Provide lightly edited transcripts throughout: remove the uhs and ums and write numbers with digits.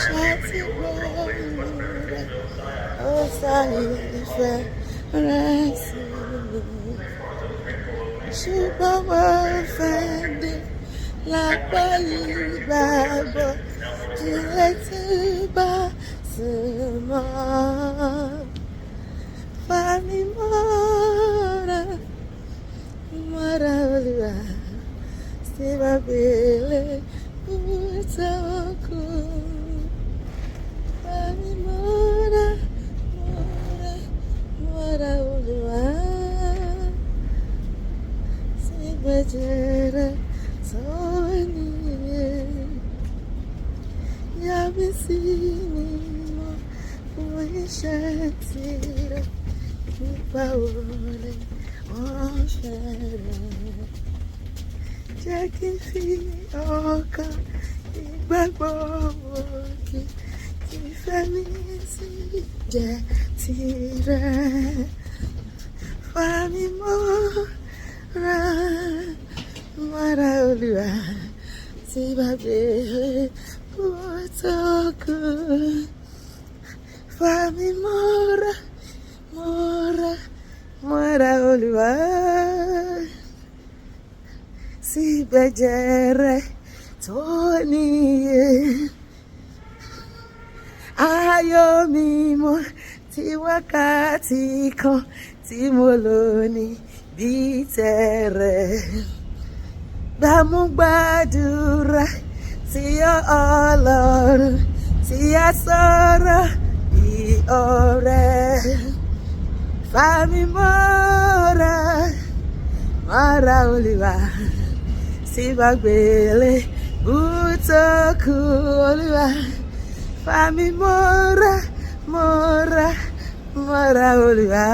Ṣáàtì gbọ́dọ̀ ó sáré ìfẹ́ rẹ̀ sí mi. Ṣùgbọ́n mo fẹ́ dé lápá ìgbàgbọ́ ilé tí bá sùn mọ́. Fami mọ́ra, mọ́ra Olúwa, sí bàbélé ùtọ́kù. Fami mọ́ra, mọ́ra, mọ́ra Olúwa, sí bàjẹ́rẹ́ sọ́ni. Yàbí sí mi mọ́ fún iṣẹ́ tirẹ̀. Nípa òrè wọ́n fẹ́rẹ̀. Jẹ́ kí n fi ọkàn ìgbàgbọ́ òkè kí ìfẹ́ mi sì jẹ́ tirẹ̀. Fà mí mọ́ra, mọ́ra Olúwa, tí bàbélé ùtọ́kù. Fà mí mọ́ra, mọ́ra, mọ́ra Olúwa, sí bàjẹ́rẹ́ tó níye. Ayọ̀ mi mọ́ tí wákàtí kan tí mo lò ní bí tẹ̀rẹ̀. Gbàmúgbàdúrà sí Ọlọ́run tí a sọ̀rọ̀ bí ọ̀rẹ́. Fà mí mọ́ra, mọ́ra Olúwa, sí bàbélé ùtọ́kù. Olúwa, fà mí mọ́ra, mọ́ra, mọ́ra Olúwa,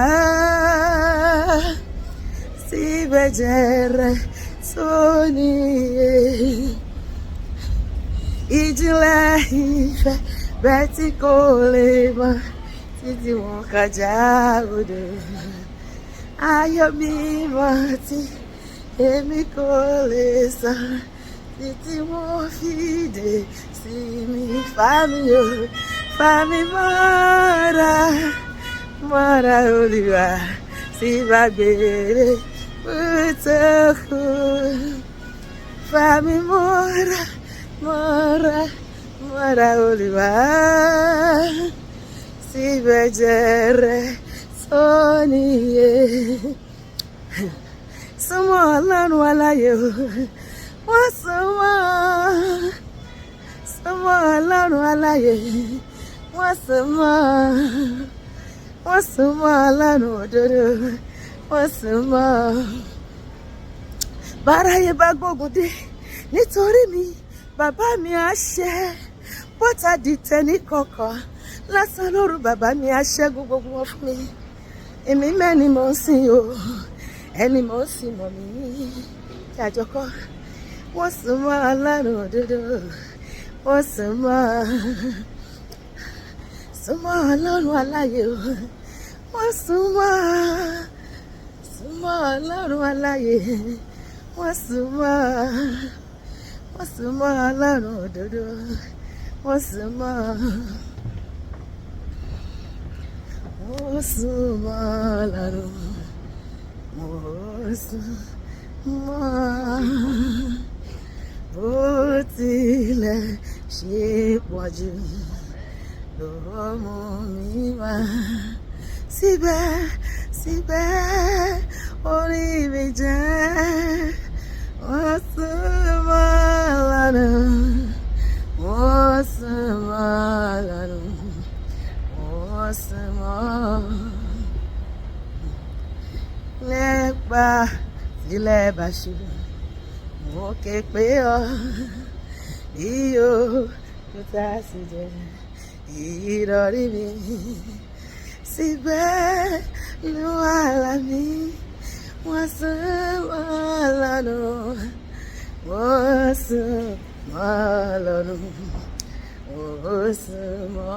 sí bàjẹ́rẹ́ sóníye. Ìjìnlẹ̀ ìfẹ́ bẹ́ẹ̀ tí kò lè mọ̀ títí wọn kọjá odò. Ayọ̀ mi mọ́ tí èmi kò lè sọ títí wọn fìdí sí mi. Fà mí o, fà mí mọ́ra, mọ́ra Olúwa, sí bàbélé ùtọ́kù. Fà mí mọ́ra, mọ́ra, mọ́ra Olúwa, sí bàjẹ́rẹ́ sóníye. Súnmọ́ Ọlọ́run aláyé o, wọ́n súnmọ́ Ọlọ́run aláyé, wọ́n súnmọ́ Ọlọ́run òdodo, wọ́n súnmọ́. Báráyé bá gbógun dé nítorí mi, bàbá mi á ṣẹ́. Bọ́tà dìtẹ̀ ní kọ̀kọ̀ lásán lóru, bàbá mi á ṣẹ́gun gbogbo wọn fún mi. Èmi mẹ́ni mò ń sìn o, ẹni mò ń sìn mọ̀ mí ní ìjàjọkọ́. Wọ́n súnmọ́ Ọlọ́run òdodo, wọ́n súnmọ́ Ọlọ́run aláyé o, wọ́n súnmọ́ Ọlọ́run aláyé, wọ́n súnmọ́ Ọlọ́run òdodo, wọ́n súnmọ́ Ọlọ́run, wọ́n súnmọ́. Bó tilẹ̀ ṣe pọ̀jù ló mú mi wá. Síbẹ̀ orí mi jẹ́. Wọ́n súnmọ́ Ọlọ́run, wọ́n súnmọ́ Ọlọ́run, wọ́n súnmọ́. Nípa tilẹ̀ bá ṣú, mo ké pé ọ iyo tó tá sí jẹ ìrọ̀rí mi. Síbẹ̀ ló wà lámì, wọ́n súnmọ́ Ọlọ́run, wọ́n súnmọ́ Ọlọ́run, wọ́n súnmọ́.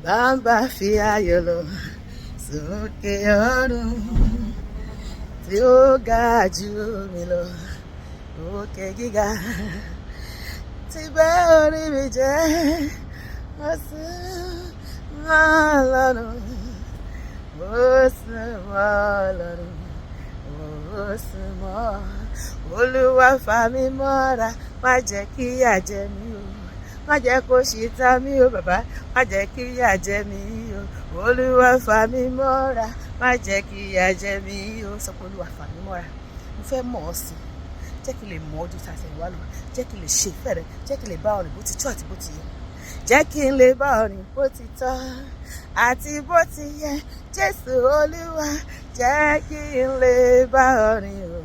Bàbá fi ayọ̀ lọ sókè ọ̀run tí ó ga jù mí lọ, òkè gíga ti bẹ́ orí mi jẹ́ mo sún mọ́ Ọlọ́run mo sún mọ́ Ọlọ́run mo sún mọ́ Olúwa fà mí mọ́ra má jẹ́ kí ìyà jẹ mí o má jẹ́ kó ṣì ta mí o bàbá má jẹ́ kí ìyà jẹ mí o Olúwa fà mí mọ́ra má jẹ́ kí ìyà jẹ mí o sọ pé Olúwa fà mí mọ́ra mo fẹ́ mọ̀ ọ́ sí jẹ́ kí n lè mọ̀ ọ́ ju tàṣẹ ìwà lọ jẹ́ kí n lè ṣe ìfẹ́ rẹ jẹ́ kí n lè bá ọ rìn bó ti tọ́ àti bó ti yẹ jẹ́ kí n lè bá ọ rìn bó ti tọ́ àti bó ti yẹ Jésù Olúwa jẹ́ kí n lè bá ọ rìn o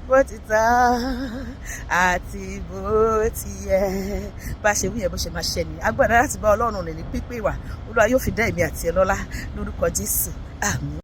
bó ti tọ́ àti bó ti yẹ bá ṣe wí yẹn bó ṣe máa ṣẹ nìyẹn agbára láti bá Ọlọ́run rìn ní pípé wà Olúwa yóò fi dá èmi àti ẹ lọ́lá lórúkọ Jésù àmín.